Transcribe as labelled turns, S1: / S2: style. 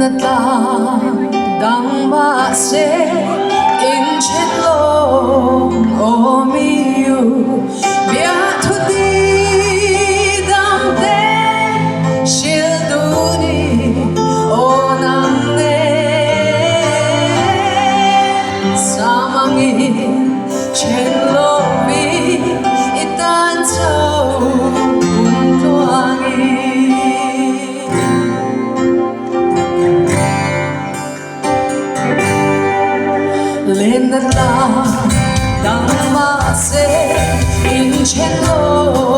S1: lên ta đang ba se in trên lô Mami Youth bia thu đi đam te shil du đi o nam ne sa mang in trên lô vi itan châu bung toang lên đất ta đang ba se in trên lô